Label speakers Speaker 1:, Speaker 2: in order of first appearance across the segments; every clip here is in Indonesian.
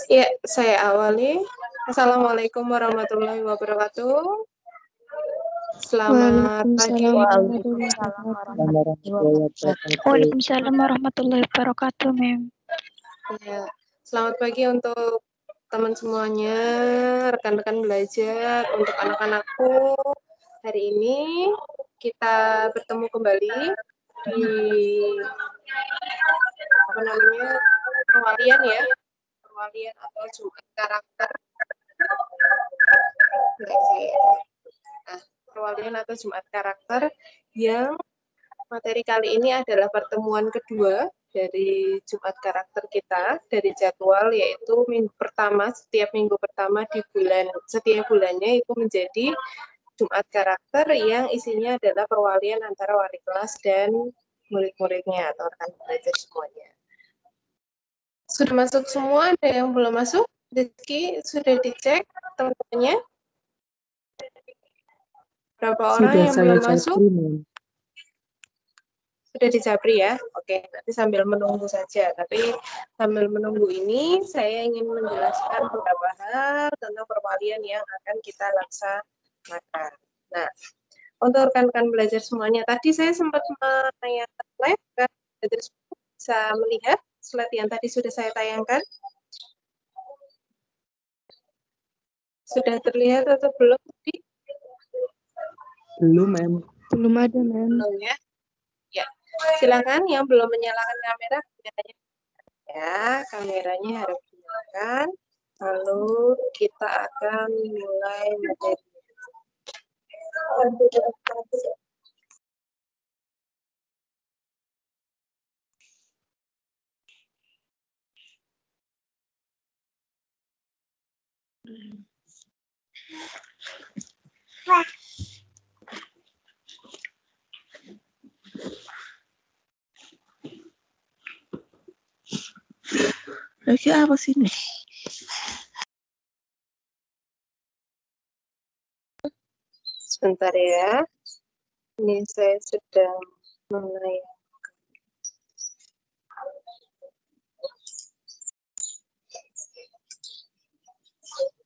Speaker 1: Ya, saya awali. Assalamualaikum warahmatullahi wabarakatuh. Selamat pagi.
Speaker 2: Waalaikumsalam warahmatullahi wabarakatuh, Mem.
Speaker 1: Ya, selamat pagi untuk teman semuanya, rekan-rekan belajar, untuk anak-anakku. Hari ini kita bertemu kembali di perwalian ya, perwalian atau Jumat karakter. Nah, perwalian atau Jumat karakter yang materi kali ini adalah pertemuan kedua dari Jumat karakter kita dari jadwal, yaitu minggu pertama, setiap minggu pertama di bulan, setiap bulannya itu menjadi Jumat karakter yang isinya adalah perwalian antara wali kelas dan murid-muridnya atau rekan belajar semuanya. Sudah masuk semua? Ada yang belum masuk? Rizky, sudah dicek teman-temannya? Berapa orang yang belum masuk? Sudah dijabri ya? Oke, nanti sambil menunggu saja. Tapi sambil menunggu ini, saya ingin menjelaskan beberapa hal tentang perwalian yang akan kita laksanakan. Nah, untuk rekan-rekan belajar semuanya, tadi saya sempat menayangkan slide, kan? Belajar bisa melihat slide yang tadi sudah saya tayangkan. Sudah terlihat atau belum?
Speaker 3: Belum, Mem.
Speaker 2: Belum ada, Mem.
Speaker 1: Belum ya? Ya, silakan yang belum menyalakan kamera, kameranya harus dinyalakan. Lalu kita akan mulai materi.
Speaker 2: Lagi apa sih nih?
Speaker 1: Sebentar ya. Ini saya sedang mulai.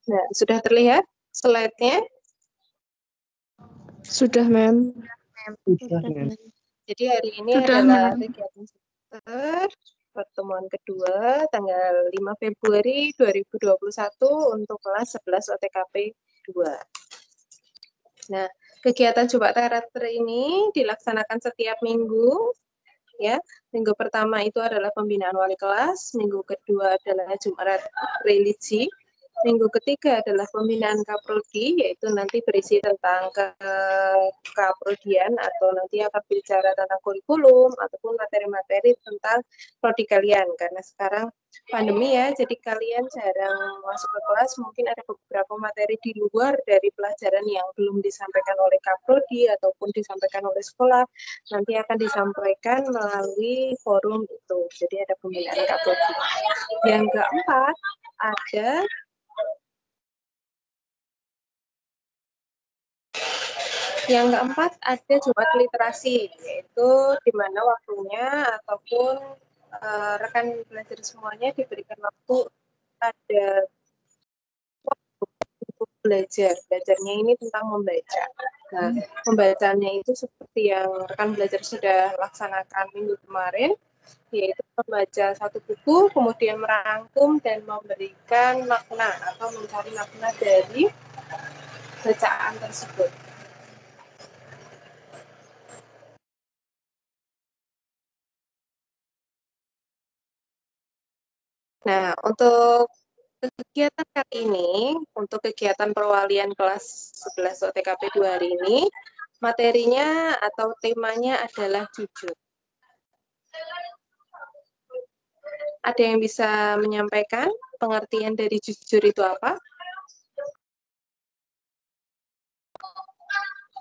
Speaker 1: Nah, sudah terlihat slide-nya?
Speaker 2: Sudah, Mem.
Speaker 3: Sudah, Mem.
Speaker 1: Jadi hari ini
Speaker 2: Sudah,
Speaker 1: adalah
Speaker 2: Mem.
Speaker 1: kegiatan semester pertemuan kedua tanggal 5 Februari 2021 untuk kelas 11 OTKP 2. Nah, kegiatan Jumat karakter ini dilaksanakan setiap minggu. Ya, minggu pertama itu adalah pembinaan wali kelas, minggu kedua adalah Jumat religi, minggu ketiga adalah pembinaan kaprodi, yaitu nanti berisi tentang kaprodian atau nanti akan bicara tentang kurikulum ataupun materi-materi tentang prodi kalian, karena sekarang pandemi ya, jadi kalian jarang masuk ke kelas, mungkin ada beberapa materi di luar dari pelajaran yang belum disampaikan oleh kaprodi ataupun disampaikan oleh sekolah, nanti akan disampaikan melalui forum itu. Jadi ada pembinaan kaprodi. Yang keempat ada Jumat literasi, yaitu di mana waktunya ataupun rekan belajar semuanya diberikan waktu ada untuk belajar. Belajarnya ini tentang membaca. Nah, pembacanya itu seperti yang rekan belajar sudah laksanakan minggu kemarin, yaitu membaca satu buku, kemudian merangkum dan memberikan makna atau mencari makna dari bacaan tersebut. Nah, untuk kegiatan kali ini, untuk kegiatan perwalian kelas 11 OTKP 2 hari ini, materinya atau temanya adalah jujur. Ada yang bisa menyampaikan pengertian dari jujur itu apa?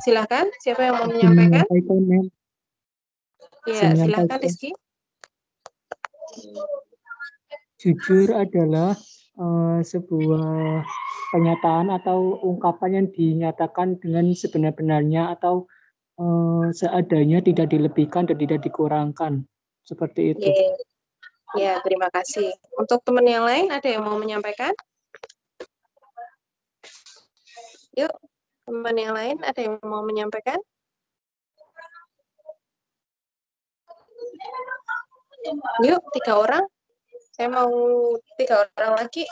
Speaker 1: Silakan, siapa yang mau menyampaikan? Ya, silakan Rizky.
Speaker 3: Jujur adalah sebuah pernyataan atau ungkapan yang dinyatakan dengan sebenar-benarnya atau seadanya, tidak dilebihkan dan tidak dikurangkan. Seperti itu.
Speaker 1: Ya, terima kasih. Untuk teman yang lain, ada yang mau menyampaikan? Yuk, teman yang lain, ada yang mau menyampaikan? Yuk, 3 orang. Saya mau 3 orang lagi,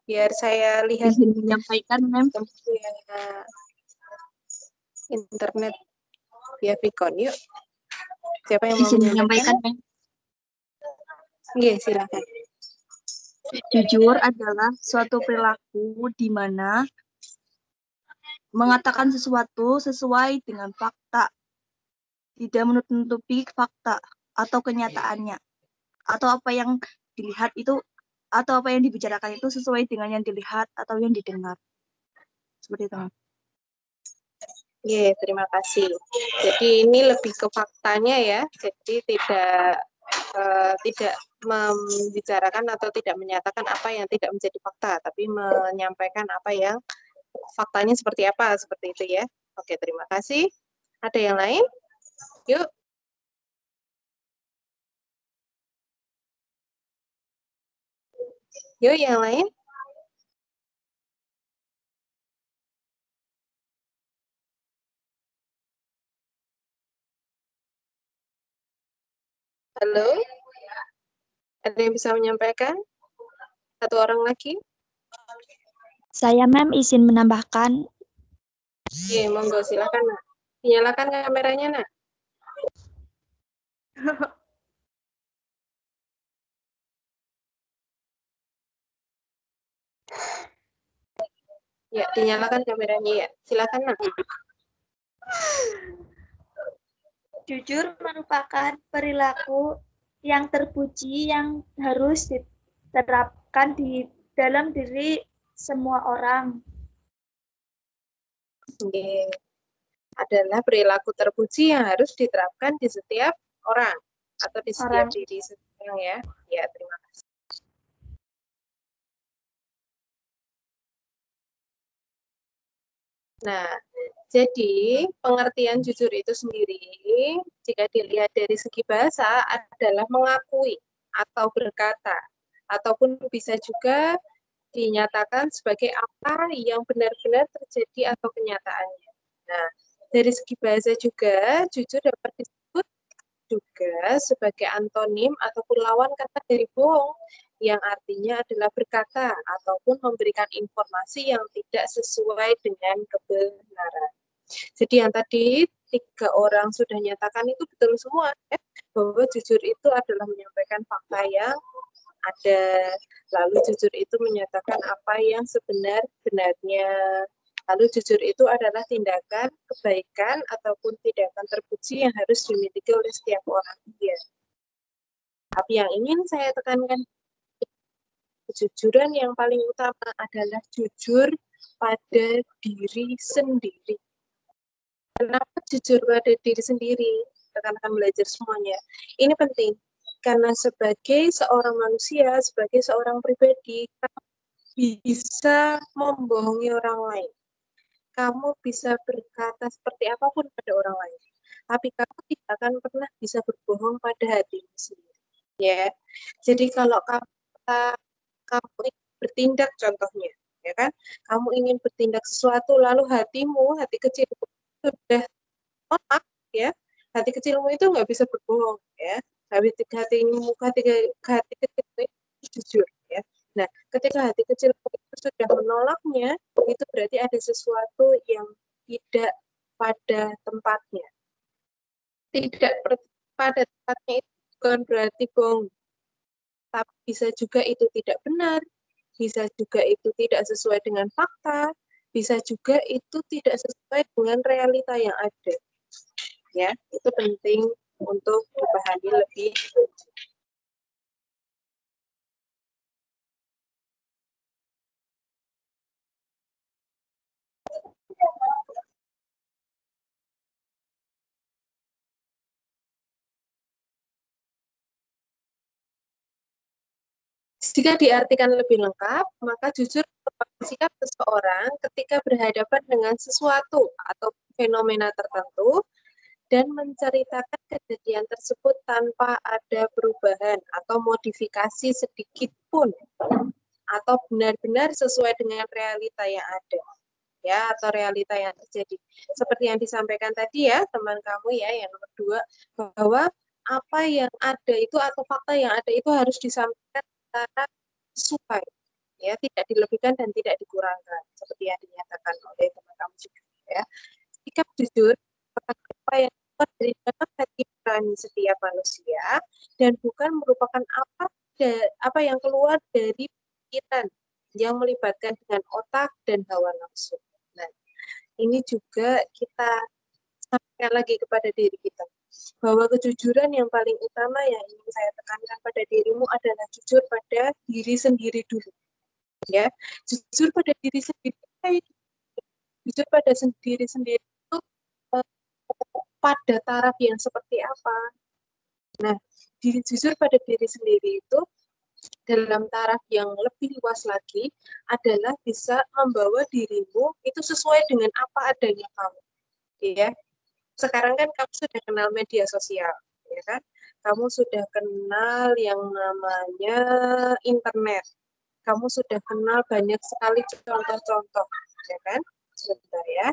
Speaker 1: biar saya lihat
Speaker 2: Izin menyampaikan, Mem.
Speaker 1: internet via Vicon. Yuk, siapa yang mau
Speaker 2: Izin
Speaker 1: menyampaikan?
Speaker 2: menyampaikan, Mem.
Speaker 1: Iya, silakan.
Speaker 2: Jujur adalah suatu perilaku di mana mengatakan sesuatu sesuai dengan fakta, tidak menutupi fakta atau kenyataannya, atau apa yang dilihat itu, atau apa yang dibicarakan itu sesuai dengan yang dilihat atau yang didengar. Seperti itu.
Speaker 1: Iya, terima kasih. Jadi ini lebih ke faktanya ya. Jadi tidak membicarakan atau tidak menyatakan apa yang tidak menjadi fakta, tapi menyampaikan apa yang faktanya seperti apa, seperti itu ya. Oke, terima kasih. Ada yang lain? Yuk. Yuk, yang lain. Halo? Ada yang bisa menyampaikan? Satu orang lagi?
Speaker 2: Saya, Mem, izin menambahkan.
Speaker 1: Oke, monggo, silakan, Nak. Dinyalakan kameranya, Nak. Ya, dinyalakan kameranya ya. Silakan, Nak.
Speaker 4: Jujur merupakan perilaku yang terpuji yang harus diterapkan di dalam diri semua orang.
Speaker 1: Oke. Adalah perilaku terpuji yang harus diterapkan di setiap orang atau di setiap diri seseorang ya. Ya, terima kasih. Nah, jadi pengertian jujur itu sendiri jika dilihat dari segi bahasa adalah mengakui atau berkata, ataupun bisa juga dinyatakan sebagai apa yang benar-benar terjadi atau kenyataannya. Nah, dari segi bahasa juga jujur dapat disebut juga sebagai antonim ataupun lawan kata dari bohong, yang artinya adalah berkata ataupun memberikan informasi yang tidak sesuai dengan kebenaran. Jadi yang tadi 3 orang sudah nyatakan itu betul semua ya, bahwa jujur itu adalah menyampaikan fakta yang ada, lalu jujur itu menyatakan apa yang sebenar-benarnya. Lalu jujur itu adalah tindakan kebaikan ataupun tindakan terpuji yang harus dimiliki oleh setiap orang. Ya. Tapi yang ingin saya tekankan, kejujuran yang paling utama adalah jujur pada diri sendiri. Kenapa jujur pada diri sendiri? Rekan-rekan belajar semuanya. Ini penting, karena sebagai seorang manusia, sebagai seorang pribadi, kamu bisa membohongi orang lain. Kamu bisa berkata seperti apapun pada orang lain, tapi kamu tidak akan pernah bisa berbohong pada hatimu sendiri. Ya, jadi kalau kamu ingin bertindak, contohnya, ya kan, kamu ingin bertindak sesuatu, lalu hatimu, hati kecilmu sudah otak, ya, hati kecilmu itu nggak bisa berbohong, ya, hati kecilmu itu jujur, ya. Nah, ketika hati kecil itu sudah menolaknya, itu berarti ada sesuatu yang tidak pada tempatnya. Tidak pada tempatnya itu bukan berarti bohong, tapi bisa juga itu tidak benar, bisa juga itu tidak sesuai dengan fakta, bisa juga itu tidak sesuai dengan realita yang ada. Ya, itu penting untuk dipahami lebih lanjut. Jika diartikan lebih lengkap, maka jujur merupakan sikap seseorang ketika berhadapan dengan sesuatu atau fenomena tertentu dan menceritakan kejadian tersebut tanpa ada perubahan atau modifikasi sedikit pun, atau benar-benar sesuai dengan realita yang ada, ya, atau realita yang terjadi. Seperti yang disampaikan tadi ya, teman kamu ya, yang nomor 2, bahwa apa yang ada itu atau fakta yang ada itu harus disampaikan secara sesuai, ya, tidak dilebihkan dan tidak dikurangkan, seperti yang dinyatakan oleh teman kamu juga, ya. Sikap jujur apa yang keluar dari dalam hati nurani setiap manusia dan bukan merupakan apa yang keluar dari pikiran yang melibatkan dengan otak dan hawa nafsu. Nah, ini juga kita sampaikan lagi kepada diri kita, bahwa kejujuran yang paling utama yang ingin saya tekankan pada dirimu adalah jujur pada diri sendiri dulu. Ya, jujur pada diri sendiri, jujur pada diri sendiri itu pada taraf yang seperti apa. Nah, jujur pada diri sendiri itu dalam taraf yang lebih luas lagi adalah bisa membawa dirimu itu sesuai dengan apa adanya kamu. Ya, sekarang kan kamu sudah kenal media sosial, ya kan? Kamu sudah kenal yang namanya internet. Kamu sudah kenal banyak sekali contoh-contoh, ya kan? Sebentar ya.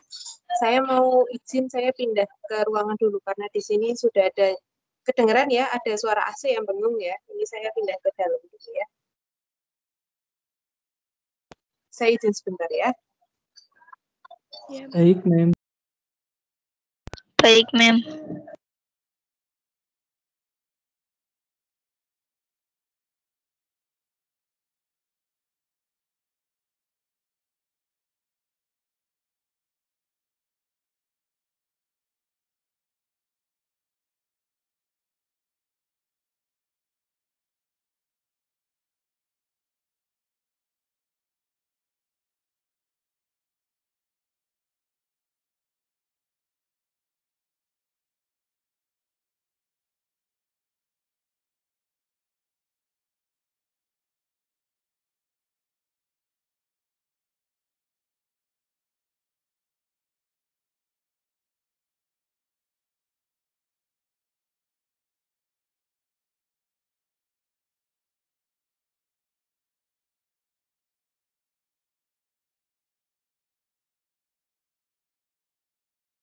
Speaker 1: Saya mau izin saya pindah ke ruangan dulu karena di sini sudah ada kedengeran ya, ada suara AC yang bengong ya. Ini saya pindah ke dalam dulu ya. Saya izin sebentar ya.
Speaker 3: Baik, Mem.
Speaker 5: Baik, Mem.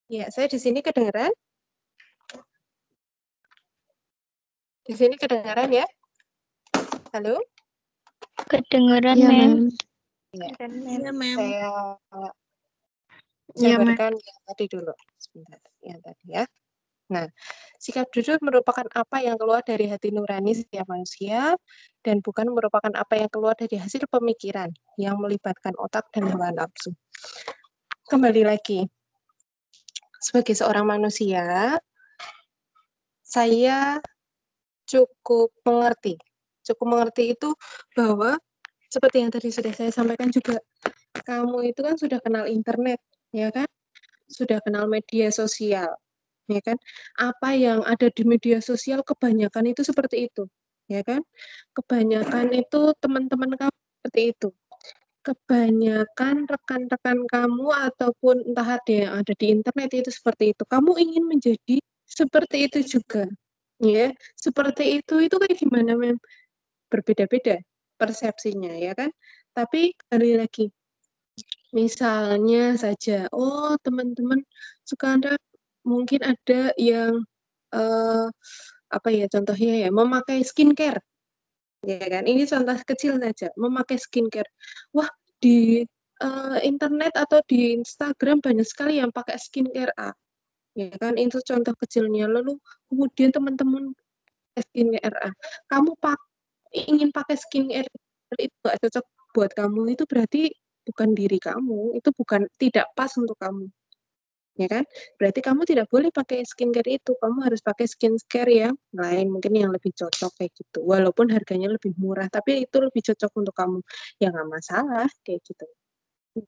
Speaker 1: Ya, saya di sini kedengeran. Di sini kedengaran ya? Halo?
Speaker 5: Kedengeran,
Speaker 2: Iya,
Speaker 5: Mem.
Speaker 1: Ya,
Speaker 2: Iya, Mem.
Speaker 1: saya
Speaker 2: Iya, Mem.
Speaker 1: jabarkan yang tadi dulu. Sebentar, yang tadi ya. Nah, sikap jujur merupakan apa yang keluar dari hati nurani setiap manusia dan bukan merupakan apa yang keluar dari hasil pemikiran yang melibatkan otak dan hawa nafsu. Kembali lagi, sebagai seorang manusia, saya cukup mengerti. Cukup mengerti itu bahwa seperti yang tadi sudah saya sampaikan juga, kamu itu kan sudah kenal internet, ya kan? Sudah kenal media sosial, ya kan? Apa yang ada di media sosial kebanyakan itu seperti itu, ya kan? Kebanyakan itu teman-teman kamu seperti itu. Kebanyakan rekan-rekan kamu ataupun entah ada yang ada di internet itu seperti itu. Kamu ingin menjadi seperti itu juga, ya? Seperti itu kayak gimana, Mem? Berbeda-beda persepsinya, ya kan? Tapi kembali lagi, misalnya saja, oh teman-teman suka Anda mungkin ada yang apa ya contohnya ya, memakai skincare, ya kan? Ini contoh kecil saja, memakai skincare. Wah, di internet atau di Instagram banyak sekali yang pakai skincare A, ya kan? Itu contoh kecilnya. Lalu kemudian teman-teman skincare A, kamu ingin pakai skincare itu nggak cocok buat kamu, itu berarti bukan diri kamu, itu bukan tidak pas untuk kamu, ya kan? Berarti kamu tidak boleh pakai skincare itu, kamu harus pakai skincare yang lain, mungkin yang lebih cocok kayak gitu. Walaupun harganya lebih murah, tapi itu lebih cocok untuk kamu, ya nggak masalah kayak gitu.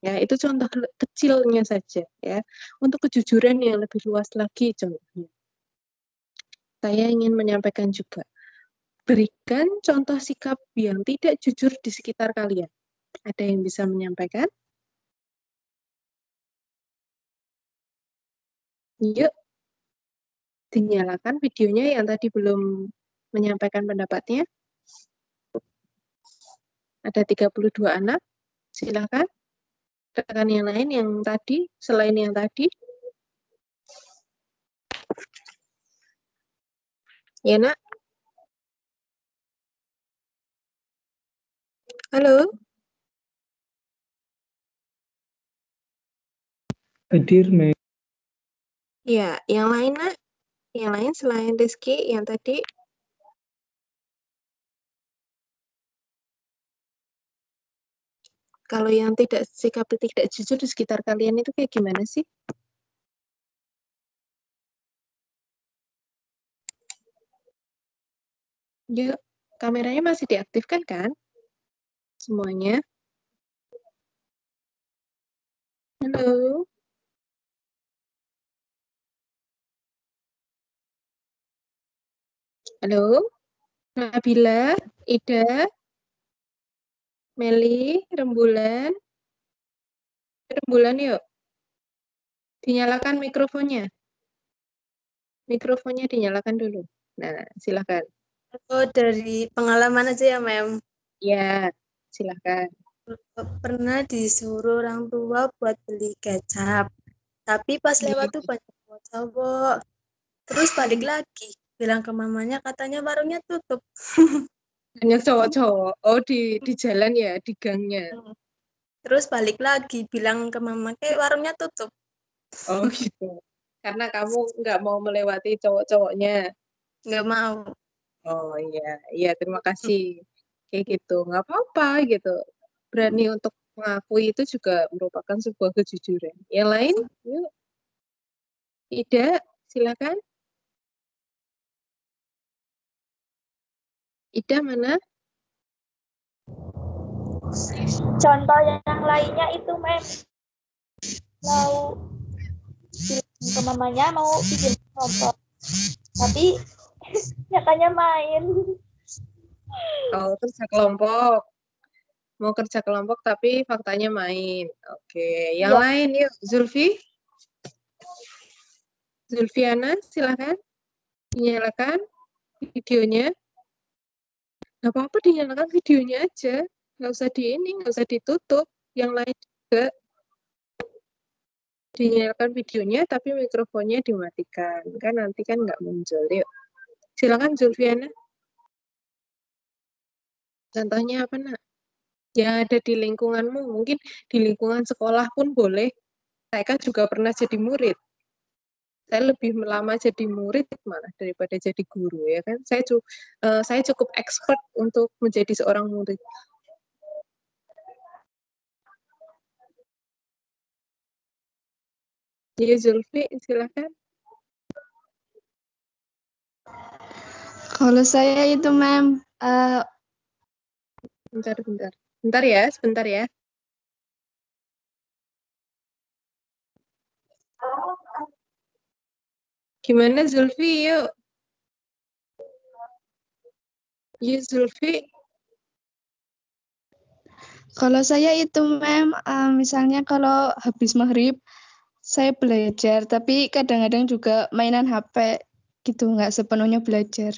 Speaker 1: Ya, itu contoh kecilnya saja ya. Untuk kejujuran yang lebih luas lagi contohnya, saya ingin menyampaikan juga. Berikan contoh sikap yang tidak jujur di sekitar kalian. Ada yang bisa menyampaikan? Yuk. Dinyalakan videonya yang tadi belum menyampaikan pendapatnya. Ada 32 anak. Silakan. Rekan yang lain yang tadi, selain yang tadi. Ya, Nak. Halo.
Speaker 3: Hadir, Mei.
Speaker 1: Ya, yang lain, Nak. Yang lain selain Rizky yang tadi. Kalau yang tidak sikap tidak jujur di sekitar kalian itu kayak gimana sih? Yuk, kameranya masih diaktifkan kan? Semuanya. Halo. Halo. Nabila, Ida, Meli, Rembulan. Rembulan yuk. Dinyalakan mikrofonnya. Mikrofonnya dinyalakan dulu. Nah, silakan.
Speaker 6: Oh, dari pengalaman aja ya, Mem.
Speaker 1: Ya, silakan.
Speaker 6: Pernah disuruh orang tua buat beli kecap. Tapi pas lewat tuh banyak cowok. Terus balik lagi. Bilang ke mamanya katanya warungnya tutup.
Speaker 1: Hanya cowok-cowok. Oh, di jalan ya, di gangnya.
Speaker 6: Terus balik lagi. Bilang ke mama, kayak warungnya tutup.
Speaker 1: Oh, gitu. Karena kamu nggak mau melewati cowok-cowoknya.
Speaker 6: Nggak mau.
Speaker 1: Oh iya, iya terima kasih. Kayak gitu, nggak apa-apa gitu. Berani untuk mengakui itu juga merupakan sebuah kejujuran. Yang lain, yuk. Ida, silakan. Ida mana?
Speaker 4: Contoh yang lainnya itu Mem mau bilang ke mamanya mau bikin kelompok, tapi nyatanya main.
Speaker 1: Oh, kerja kelompok. Mau kerja kelompok tapi faktanya main. Oke, yang
Speaker 4: Iya.
Speaker 1: lain yuk. Zulfi? Zulfiana, silakan. Dinyalakan videonya. Nggak apa-apa dinyalakan videonya aja. Nggak usah nggak usah ditutup. Yang lain juga dinyalakan videonya tapi mikrofonnya dimatikan. Kan nanti kan nggak muncul. Yuk, silakan Zulfiana. Contohnya apa, Nak? Yang ada di lingkunganmu. Mungkin di lingkungan sekolah pun boleh. Saya kan juga pernah jadi murid. Saya lebih lama jadi murid malah daripada jadi guru ya kan. Saya cukup expert untuk menjadi seorang murid. Jadi Zulfi, silakan.
Speaker 7: Kalau saya itu, Mem,
Speaker 1: Bentar. Bentar ya, sebentar ya. Gimana Zulfi, yuk. Yuk Zulfi.
Speaker 7: kalau saya itu, Mem, misalnya kalau habis maghrib, saya belajar, tapi kadang-kadang juga mainan HP gitu, nggak sepenuhnya belajar.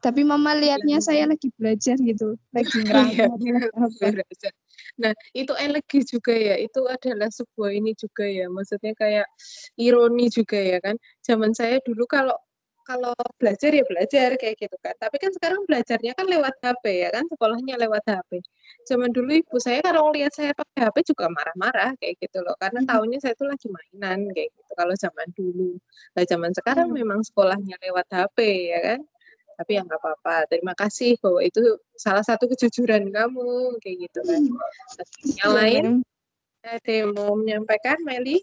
Speaker 7: Tapi mama lihatnya saya lagi belajar gitu, lagi
Speaker 1: Iya,
Speaker 7: ngerangkum apa.
Speaker 1: nah, itu elegi juga ya. Itu adalah sebuah ini juga ya. Maksudnya kayak ironi juga ya kan. Zaman saya dulu kalau kalau belajar ya belajar kayak gitu kan. Tapi kan sekarang belajarnya kan lewat HP ya kan, sekolahnya lewat HP. Zaman dulu ibu saya kalau lihat saya pakai HP juga marah-marah kayak gitu loh. Karena tahunya saya tuh lagi mainan kayak gitu. Kalau zaman dulu. Nah, zaman sekarang memang sekolahnya lewat HP ya kan. Tapi ya nggak apa-apa. Terima kasih bahwa itu salah satu kejujuran kamu kayak gitu kan. Yang
Speaker 7: Ya,
Speaker 1: lain
Speaker 7: Mem.
Speaker 1: ada yang mau menyampaikan, Meli?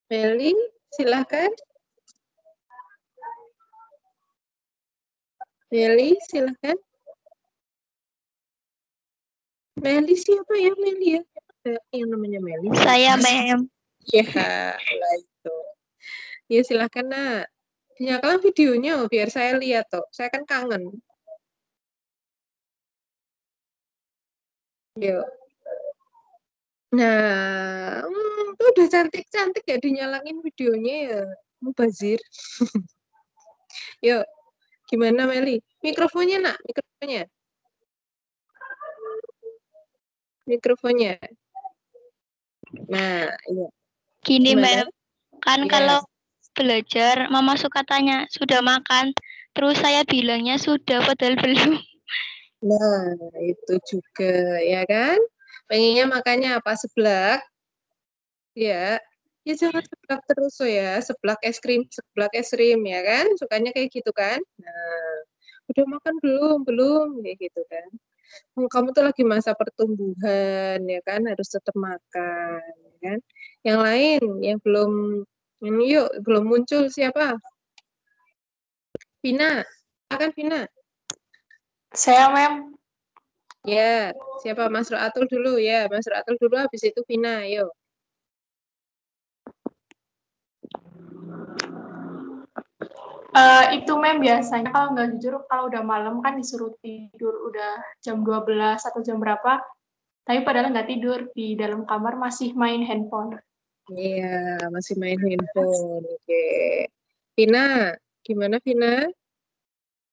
Speaker 1: Meli, silahkan. Meli, silahkan. Meli siapa ya Meli ya? Ada yang namanya Meli.
Speaker 5: Saya, Mem.
Speaker 1: Ya, lah itu. Ya silahkan nak. Dinyalakan videonya biar saya lihat toh. Saya kan kangen. Yuk. Nah, itu udah cantik-cantik ya dinyalain videonya ya. Mubazir. Yuk, gimana Meli? Mikrofonnya nak, mikrofonnya. Mikrofonnya. Nah, iya.
Speaker 5: Gini,
Speaker 1: Gimana?
Speaker 5: Mem. Kan
Speaker 1: Iya.
Speaker 5: kalau belajar, Mama suka tanya, sudah makan? Terus saya bilangnya sudah, padahal belum.
Speaker 1: Nah, itu juga, ya kan? Pengennya makannya apa? Seblak? Ya. Ya jangan seblak terus so ya. Seblak es krim, ya kan? Sukanya kayak gitu kan? Nah, udah makan belum? Belum, kayak gitu kan. Kamu tuh lagi masa pertumbuhan, ya kan? Harus tetap makan, ya kan? Yang lain, yang belum, yuk, belum muncul siapa? Vina, akan Vina.
Speaker 6: Saya, Mem.
Speaker 1: Ya, siapa? Mas Raatul dulu ya. Mas Raatul dulu, habis itu Vina, yuk.
Speaker 8: Itu Mem biasanya kalau nggak jujur kalau udah malam kan disuruh tidur udah jam 12 atau jam berapa, tapi padahal nggak tidur, di dalam kamar masih main handphone.
Speaker 1: Iya, masih main handphone. Oke. Vina, gimana Vina?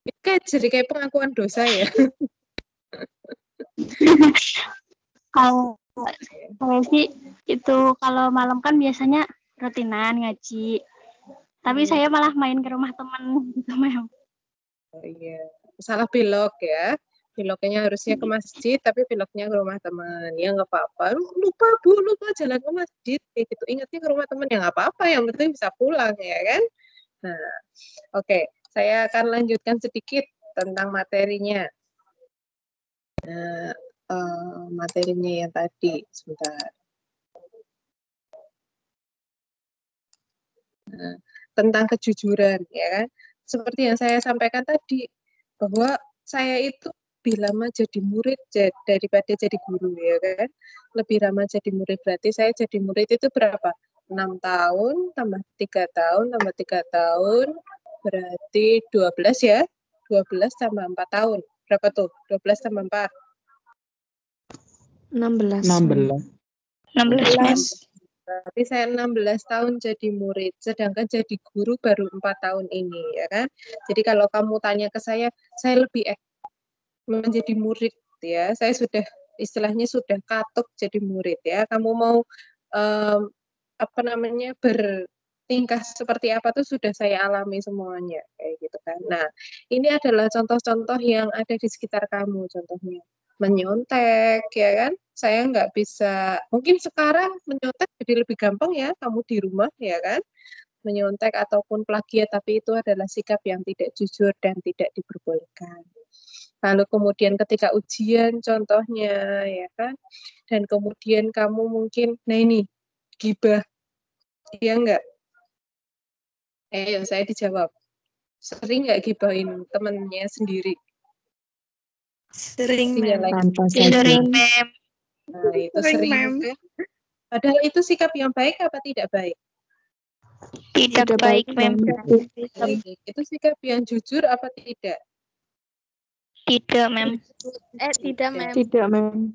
Speaker 1: Ini jadi kayak pengakuan dosa ya.
Speaker 5: Kalau saya sih itu kalau malam kan biasanya rutinan ngaji. Tapi saya malah main ke rumah teman gitu, Mem.
Speaker 1: Oh, iya. Salah belok ya. Beloknya harusnya ke masjid, tapi beloknya ke rumah teman. Ya nggak apa-apa. Lupa jalan ke masjid. Kayak gitu. Ingatnya ke rumah teman, ya nggak apa-apa. Yang penting bisa pulang, ya kan? Nah, oke. Saya akan lanjutkan sedikit tentang materinya. Nah, materinya yang tadi. Sebentar. Nah, tentang kejujuran, ya kan? Seperti yang saya sampaikan tadi, bahwa saya itu lebih lama jadi murid daripada jadi guru, ya kan? Lebih lama jadi murid, berarti saya jadi murid itu berapa? 6 tahun, tambah 3 tahun, tambah 3 tahun, berarti 12 ya? 12 tambah 4 tahun. Berapa tuh? 12 tambah 4.
Speaker 7: 16.
Speaker 5: 16, Mem.
Speaker 1: Berarti saya 16 tahun jadi murid, sedangkan jadi guru baru 4 tahun ini, ya kan? Jadi kalau kamu tanya ke saya lebih menjadi murid, ya. Saya sudah, istilahnya sudah katuk jadi murid, ya. Kamu mau bertingkah seperti apa tuh sudah saya alami semuanya, kayak gitu kan. Nah, ini adalah contoh-contoh yang ada di sekitar kamu, contohnya menyontek, ya kan? Saya nggak bisa, mungkin sekarang menyontek jadi lebih gampang ya, kamu di rumah, ya kan? Menyontek ataupun plagiat, tapi itu adalah sikap yang tidak jujur dan tidak diperbolehkan. Lalu kemudian ketika ujian contohnya, ya kan? Dan kemudian kamu mungkin, nah ini, gibah, iya enggak? Ayo, saya dijawab. Sering nggak gibahin temennya sendiri?
Speaker 6: Sering, Mem.
Speaker 3: Tanpa
Speaker 5: Sering,
Speaker 3: sadar.
Speaker 5: Mem.
Speaker 1: Nah, itu sering kan? Padahal itu sikap yang baik apa tidak baik?
Speaker 5: Tidak baik, Mem.
Speaker 1: Itu sikap yang jujur apa tidak?
Speaker 5: Tidak, Mem.
Speaker 6: Tidak, Mem.
Speaker 7: Tidak, Mem.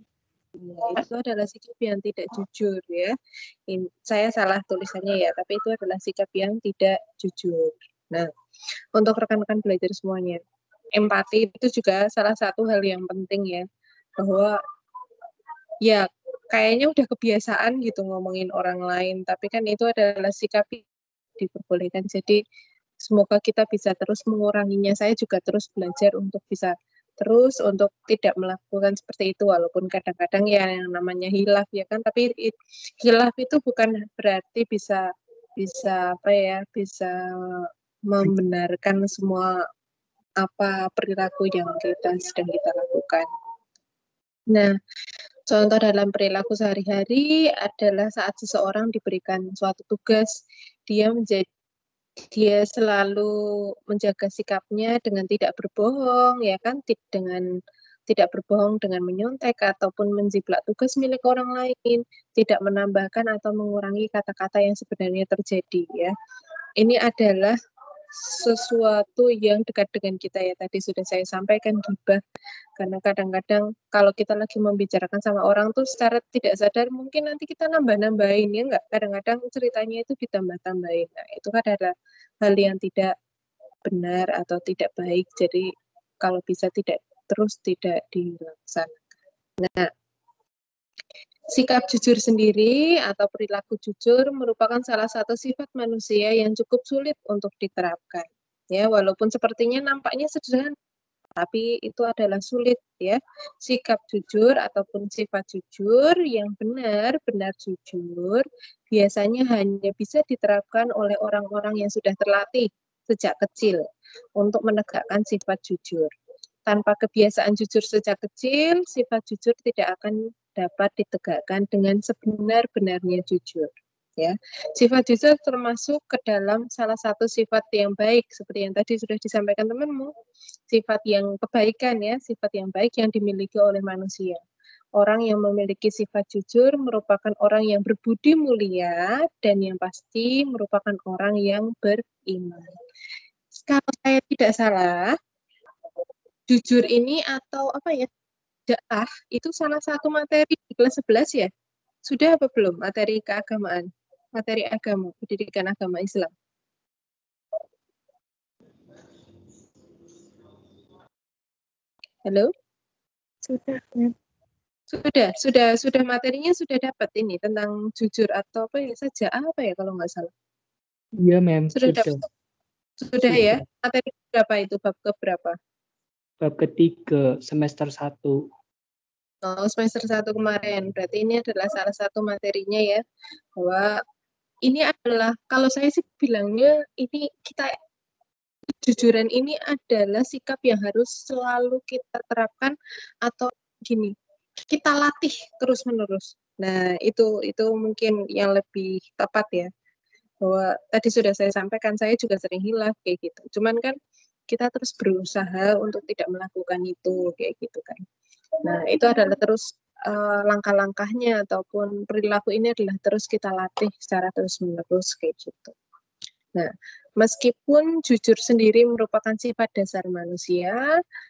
Speaker 1: Ya, itu adalah sikap yang tidak jujur, ya. Saya salah tulisannya ya, tapi itu adalah sikap yang tidak jujur. Nah, untuk rekan-rekan belajar semuanya, empati itu juga salah satu hal yang penting ya, bahwa ya kayaknya udah kebiasaan gitu ngomongin orang lain, tapi kan itu adalah sikap yang diperbolehkan. Jadi semoga kita bisa terus menguranginya. Saya juga terus belajar untuk bisa terus untuk tidak melakukan seperti itu, walaupun kadang-kadang ya yang namanya hilaf ya kan, tapi hilaf itu bukan berarti bisa membenarkan semua apa perilaku yang sedang kita lakukan. Nah, contoh dalam perilaku sehari-hari adalah saat seseorang diberikan suatu tugas, dia selalu menjaga sikapnya dengan tidak berbohong, ya kan, dengan tidak berbohong dengan menyontek ataupun menjiplak tugas milik orang lain, tidak menambahkan atau mengurangi kata-kata yang sebenarnya terjadi, ya. Ini adalah sesuatu yang dekat dengan kita ya. Tadi sudah saya sampaikan gibah. Karena kadang-kadang kalau kita lagi membicarakan sama orang tuh secara tidak sadar mungkin nanti kita nambah-nambahin ya enggak. Kadang-kadang ceritanya itu ditambah-tambahin. Nah, itu kan adalah hal yang tidak benar atau tidak baik. Jadi kalau bisa tidak dilaksanakan. Nah, sikap jujur sendiri atau perilaku jujur merupakan salah satu sifat manusia yang cukup sulit untuk diterapkan. Ya, walaupun sepertinya nampaknya sederhana, tapi itu adalah sulit ya. Sikap jujur ataupun sifat jujur yang benar-benar jujur biasanya hanya bisa diterapkan oleh orang-orang yang sudah terlatih sejak kecil untuk menegakkan sifat jujur. Tanpa kebiasaan jujur sejak kecil, sifat jujur tidak akan dapat ditegakkan dengan sebenar-benarnya jujur. Ya, sifat jujur termasuk ke dalam salah satu sifat yang baik, seperti yang tadi sudah disampaikan temanmu, sifat yang kebaikan ya, sifat yang baik yang dimiliki oleh manusia. Orang yang memiliki sifat jujur merupakan orang yang berbudi mulia dan yang pasti merupakan orang yang beriman. Kalau saya tidak salah, jujur ini atau apa ya, dakwah itu salah satu materi di kelas 11 ya. Sudah apa belum materi keagamaan? Materi agama, pendidikan agama Islam. Halo? Sudah materinya sudah dapat ini tentang jujur atau apa ya saja apa ya kalau nggak salah.
Speaker 3: Iya, Mem.
Speaker 1: Sudah. Sudah ya. Materi berapa itu? Bab ke berapa?
Speaker 3: Bab ketiga semester 1.
Speaker 1: Oh, semester 1 kemarin. Berarti ini adalah salah satu materinya ya. Bahwa ini adalah, kalau saya sih bilangnya, ini kita, kejujuran ini adalah sikap yang harus selalu kita terapkan atau gini, kita latih terus-menerus. Nah, itu mungkin yang lebih tepat ya. Bahwa tadi sudah saya sampaikan, saya juga sering hilaf kayak gitu. Cuman kan kita terus berusaha untuk tidak melakukan itu kayak gitu kan. Nah, itu adalah terus langkah-langkahnya ataupun perilaku ini adalah terus kita latih secara terus-menerus kayak gitu. Nah, meskipun jujur sendiri merupakan sifat dasar manusia,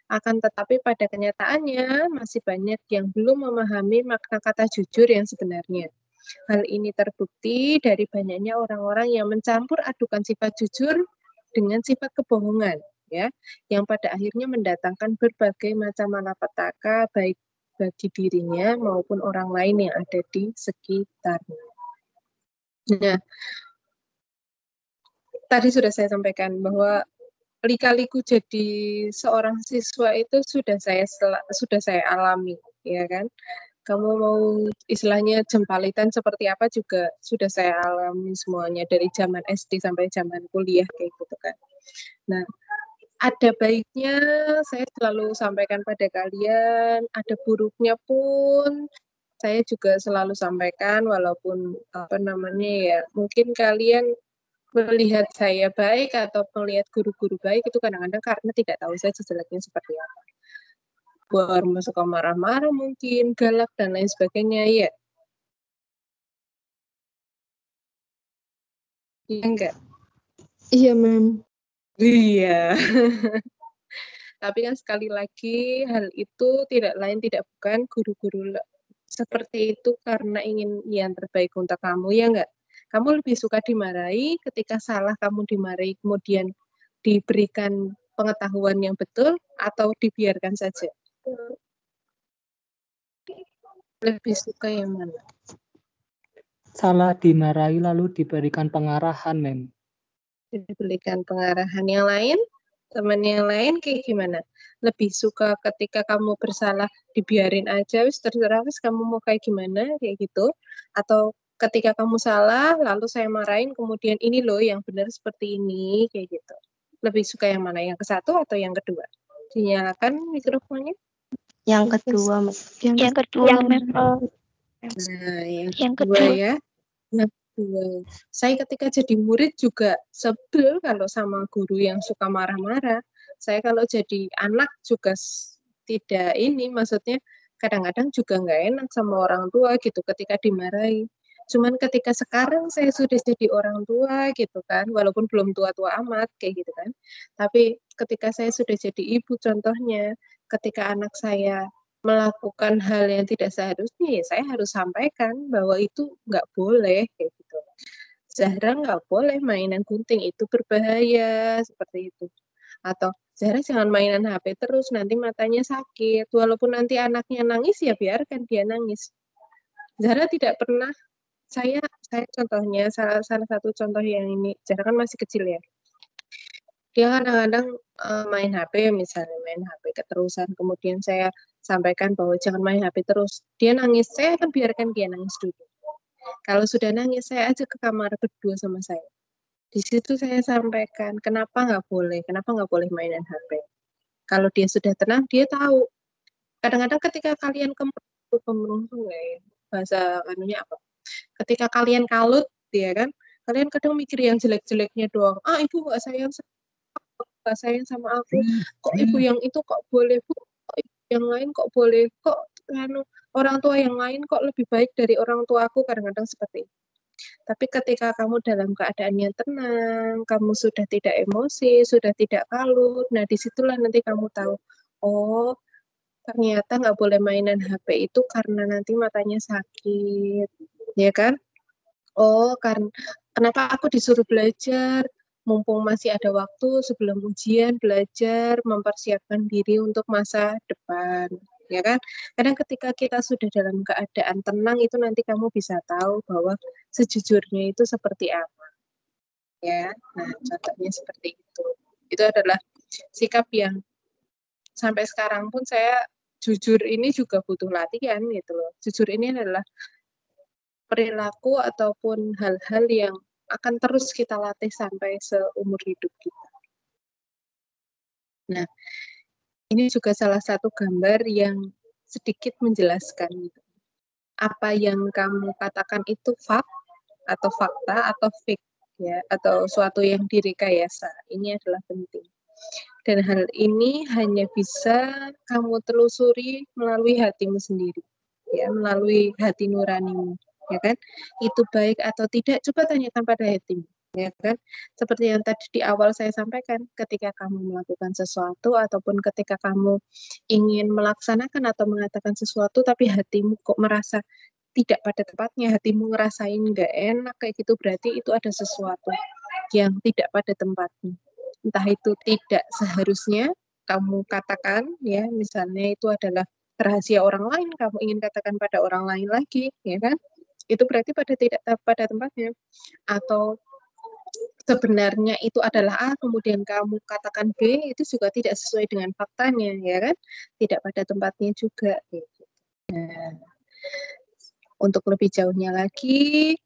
Speaker 1: akan tetapi pada kenyataannya masih banyak yang belum memahami makna kata jujur yang sebenarnya. Hal ini terbukti dari banyaknya orang-orang yang mencampur adukan sifat jujur dengan sifat kebohongan, ya, yang pada akhirnya mendatangkan berbagai macam malapetaka baik bagi dirinya maupun orang lain yang ada di sekitarnya. Nah, tadi sudah saya sampaikan bahwa lika-liku jadi seorang siswa itu sudah saya alami, ya kan? Kamu mau istilahnya jempalitan seperti apa juga sudah saya alami semuanya dari zaman SD sampai zaman kuliah kayak gitu kan. Nah, ada baiknya saya selalu sampaikan pada kalian, ada buruknya pun saya juga selalu sampaikan walaupun apa namanya ya, mungkin kalian melihat saya baik atau melihat guru-guru baik itu kadang-kadang karena tidak tahu saja jeleknya seperti apa. Baru suka marah-marah mungkin, galak dan lain sebagainya ya. Iya enggak?
Speaker 7: Iya, Mem.
Speaker 1: Iya. Tapi kan sekali lagi hal itu tidak lain tidak bukan guru-guru seperti itu karena ingin yang terbaik untuk kamu, ya enggak? Kamu lebih suka dimarahi ketika salah kamu dimarahi kemudian diberikan pengetahuan yang betul atau dibiarkan saja? Lebih suka yang mana?
Speaker 3: Salah dimarahi lalu diberikan pengarahan, Mem.
Speaker 1: Diberikan pengarahan. Yang lain? Teman yang lain kayak gimana? Lebih suka ketika kamu bersalah dibiarin aja, wis terserah wis kamu mau kayak gimana, kayak gitu? Atau ketika kamu salah, lalu saya marahin, kemudian ini loh yang benar seperti ini, kayak gitu. Lebih suka yang mana? Yang ke satu atau yang kedua? Dinyalakan mikrofonnya.
Speaker 5: Yang kedua,
Speaker 4: Yang kedua, Mem.
Speaker 1: Nah, yang kedua ya. Yang kedua. Saya ketika jadi murid juga sebel kalau sama guru yang suka marah-marah. Saya kalau jadi anak juga tidak ini, maksudnya kadang-kadang juga nggak enak sama orang tua gitu ketika dimarahi. Cuman ketika sekarang saya sudah jadi orang tua gitu kan, walaupun belum tua-tua amat kayak gitu kan. Tapi ketika saya sudah jadi ibu contohnya, ketika anak saya melakukan hal yang tidak seharusnya, ya saya harus sampaikan bahwa itu nggak boleh kayak gitu. Zahra nggak boleh mainan gunting, itu berbahaya seperti itu. Atau Zahra jangan mainan HP terus, nanti matanya sakit. Walaupun nanti anaknya nangis, ya biarkan dia nangis. Zahra tidak pernah, saya contohnya, salah satu contoh yang ini, Zahra kan masih kecil ya. Dia kadang-kadang main HP, misalnya main HP keterusan, kemudian saya sampaikan bahwa jangan main HP terus. Dia nangis, saya akan biarkan dia nangis dulu. Kalau sudah nangis, saya ajak ke kamar berdua sama saya. Di situ saya sampaikan, kenapa nggak boleh mainan HP. Kalau dia sudah tenang, dia tahu. Kadang-kadang ketika kalian kemerung bahasa anunya apa? Ketika kalian kalut, ya kan? Kalian kadang mikir yang jelek-jeleknya doang. Ah, ibu nggak sayang sama aku. Kok ibu yang itu kok boleh, Bu? Kok ibu yang lain kok boleh? Kok orang tua yang lain kok lebih baik dari orang tua aku? Kadang-kadang seperti itu. Tapi ketika kamu dalam keadaan yang tenang, kamu sudah tidak emosi, sudah tidak kalut, nah disitulah nanti kamu tahu, oh ternyata nggak boleh mainan HP itu karena nanti matanya sakit, ya kan? Oh, karena kenapa aku disuruh belajar? Mumpung masih ada waktu sebelum ujian, belajar, mempersiapkan diri untuk masa depan, ya kan? Kadang ketika kita sudah dalam keadaan tenang itu nanti kamu bisa tahu bahwa sejujurnya itu seperti apa, ya. Nah, contohnya seperti itu. Itu adalah sikap yang sampai sekarang pun saya jujur ini juga butuh latihan gitu loh. Jujur ini adalah perilaku ataupun hal-hal yang akan terus kita latih sampai seumur hidup kita. Nah, ini juga salah satu gambar yang sedikit menjelaskan gitu. Apa yang kamu katakan itu fakta atau fake ya, atau suatu yang direkayasa. Ini adalah penting. Dan hal ini hanya bisa kamu telusuri melalui hatimu sendiri, ya, melalui hati nuranimu. Ya kan, itu baik atau tidak, coba tanyakan pada hatimu, ya kan. Seperti yang tadi di awal saya sampaikan, ketika kamu melakukan sesuatu ataupun ketika kamu ingin melaksanakan atau mengatakan sesuatu tapi hatimu kok merasa tidak pada tempatnya, hatimu ngerasain nggak enak kayak gitu, berarti itu ada sesuatu yang tidak pada tempatnya. Entah itu tidak seharusnya kamu katakan, ya, misalnya itu adalah rahasia orang lain, kamu ingin katakan pada orang lain lagi, ya kan? Itu berarti tidak pada tempatnya. Atau sebenarnya itu adalah A, kemudian kamu katakan B, itu juga tidak sesuai dengan faktanya, ya kan? Tidak pada tempatnya juga. Gitu. Nah, untuk lebih jauhnya lagi,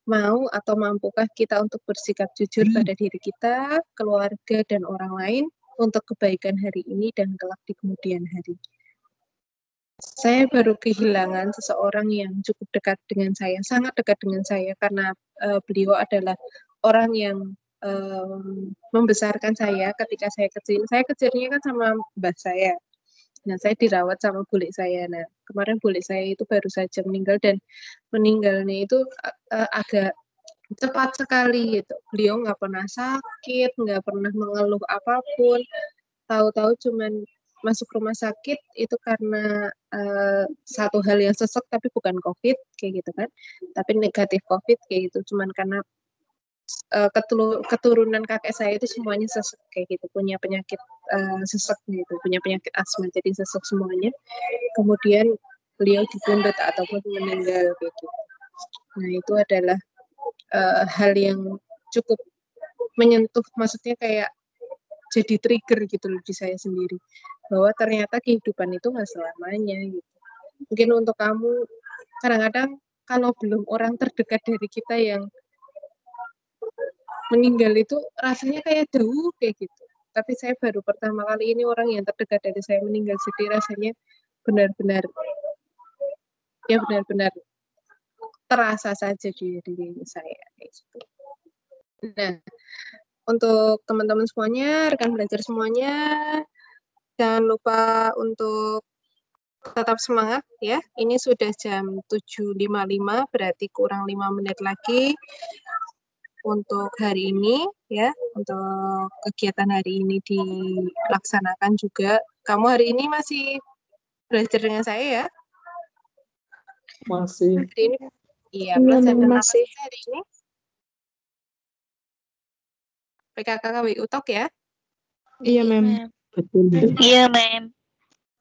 Speaker 1: mau atau mampukah kita untuk bersikap jujur pada diri kita, keluarga, dan orang lain untuk kebaikan hari ini dan kelak di kemudian hari. Saya baru kehilangan seseorang yang cukup dekat dengan saya, sangat dekat dengan saya, karena beliau adalah orang yang membesarkan saya ketika saya kecil. Saya kecilnya kan sama mbah saya. Nah, saya dirawat sama bule saya. Nah, kemarin bule saya itu baru saja meninggal, dan meninggalnya itu agak cepat sekali gitu. Beliau nggak pernah sakit, nggak pernah mengeluh apapun. Tahu-tahu cuman masuk rumah sakit itu karena satu hal yang sesek tapi bukan COVID kayak gitu kan, tapi negatif COVID kayak gitu, cuman karena keturunan kakek saya itu semuanya sesek kayak gitu, punya penyakit sesek gitu, punya penyakit asma, jadi sesek semuanya. Kemudian beliau dipundut ataupun meninggal kayak gitu. Nah, itu adalah hal yang cukup menyentuh, maksudnya kayak jadi trigger gitu loh di saya sendiri, bahwa ternyata kehidupan itu nggak selamanya gitu. Mungkin untuk kamu, kadang-kadang kalau belum orang terdekat dari kita yang meninggal itu rasanya kayak jauh kayak gitu. Tapi saya baru pertama kali ini orang yang terdekat dari saya meninggal, jadi rasanya benar-benar terasa saja di diri saya kayak gitu. Nah, untuk teman-teman semuanya, rekan belajar semuanya, jangan lupa untuk tetap semangat ya. Ini sudah jam 7.55, berarti kurang 5 menit lagi untuk hari ini ya. Untuk kegiatan hari ini dilaksanakan juga. Kamu hari ini masih belajar dengan saya ya?
Speaker 3: Masih.
Speaker 1: Hari ini iya,
Speaker 7: Iya,
Speaker 1: belajar
Speaker 7: Mem,
Speaker 1: tentang apa
Speaker 7: masih.
Speaker 1: sih hari ini? PKKW UTOK ya?
Speaker 7: Iya, Mem.
Speaker 3: Betul.
Speaker 5: Iya, Mem.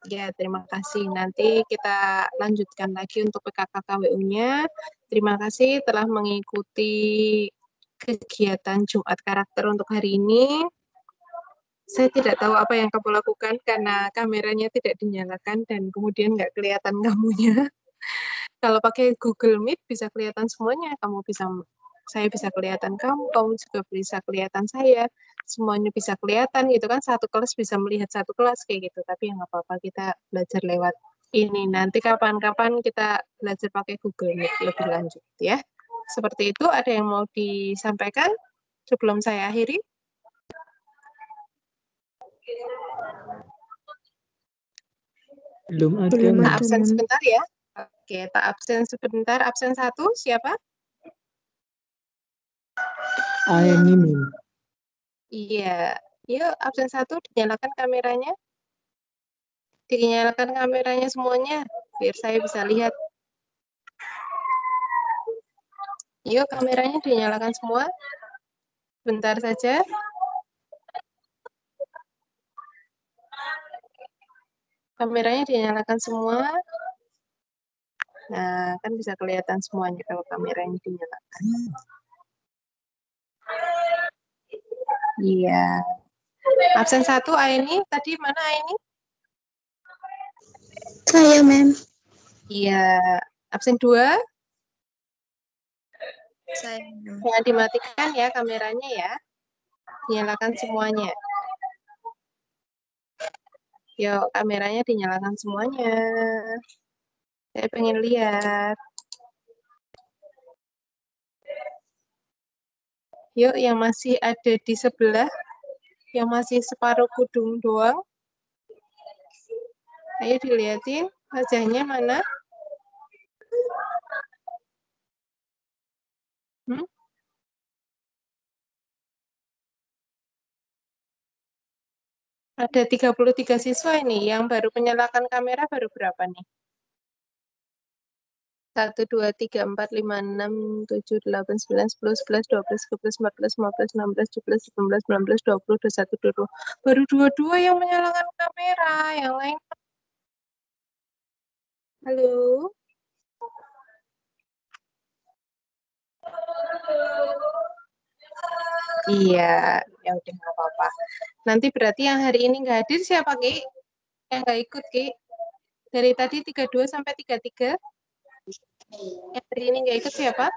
Speaker 1: Ya, terima kasih. Nanti kita lanjutkan lagi untuk PKKWU-nya. Terima kasih telah mengikuti kegiatan Jumat Karakter untuk hari ini. Saya tidak tahu apa yang kamu lakukan karena kameranya tidak dinyalakan dan kemudian nggak kelihatan kamunya. Kalau pakai Google Meet bisa kelihatan semuanya. Saya bisa kelihatan kamu, kamu juga bisa kelihatan saya. Semuanya bisa kelihatan gitu kan, satu kelas bisa melihat satu kelas kayak gitu. Tapi ya nggak apa-apa, kita belajar lewat ini. Nanti kapan-kapan kita belajar pakai Google Meet lebih lanjut ya. Seperti itu, ada yang mau disampaikan sebelum saya akhiri?
Speaker 3: Belum ada.
Speaker 7: Belum
Speaker 3: Mem.
Speaker 7: ada,
Speaker 1: Absen
Speaker 7: Mem.
Speaker 1: sebentar ya. Oke, tak absen sebentar. Absen 1, siapa?
Speaker 3: Aini, Mem.
Speaker 1: Iya. Yuk, absen 1, dinyalakan kameranya. Dinyalakan kameranya semuanya, biar saya bisa lihat. Yuk, kameranya dinyalakan semua. Bentar saja. Kameranya dinyalakan semua. Nah, kan bisa kelihatan semuanya kalau kameranya dinyalakan. Iya. Absen 1, Aini. Tadi mana Aini?
Speaker 7: Saya, Mem.
Speaker 1: Iya. Absen 2.
Speaker 7: Saya, Mem.
Speaker 1: Jangan dimatikan ya kameranya ya. Dinyalakan semuanya. Yuk, kameranya dinyalakan semuanya. Saya pengen lihat. Yuk, yang masih ada di sebelah, yang masih separuh kudung doang. Ayo dilihatin wajahnya mana. Ada 33 siswa ini. Yang baru menyalakan kamera baru berapa nih? 1, 2, 3, 4, 5, 6, 7, 8, 9, 10, 11, 12, 13, 14, 15, 16, 17, 18, 19, 20, 21, 22. Baru 22 yang menyalakan kamera. Yang lain. Halo? Iya, ya udah nggak apa-apa. Nanti berarti yang hari ini nggak hadir siapa, Ki? Yang nggak ikut, Ki? Dari tadi 32 sampai 33. Yang hari ini nggak ikut siapa?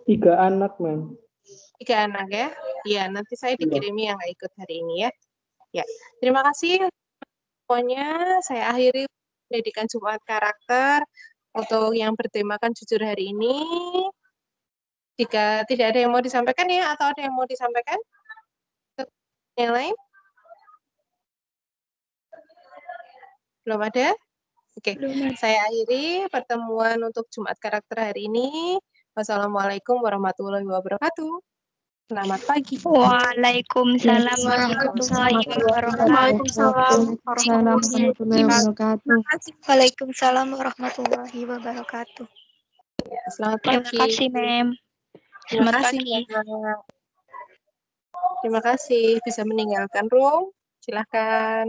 Speaker 3: 3 anak, Mem.
Speaker 1: 3 anak ya? Iya, nanti saya dikirimi yang nggak ikut hari ini ya. Ya, terima kasih semuanya. Saya akhiri pendidikan Jumat Karakter untuk yang bertemakan jujur hari ini. Jika tidak ada yang mau disampaikan ya, atau ada yang mau disampaikan? Yang lain? Belum ada? Oke, saya akhiri pertemuan untuk Jumat Karakter hari ini. Wassalamualaikum warahmatullahi wabarakatuh. Selamat pagi.
Speaker 5: Waalaikumsalam warahmatullahi wabarakatuh.
Speaker 7: Waalaikumsalam warahmatullahi wabarakatuh.
Speaker 5: Waalaikumsalam warahmatullahi wabarakatuh.
Speaker 1: Selamat
Speaker 5: Terima
Speaker 1: pagi.
Speaker 5: kasih, Mem.
Speaker 1: Terima
Speaker 5: Selamat
Speaker 1: kasih,
Speaker 5: pagi.
Speaker 1: Mbak. Terima kasih bisa meninggalkan room. Silahkan.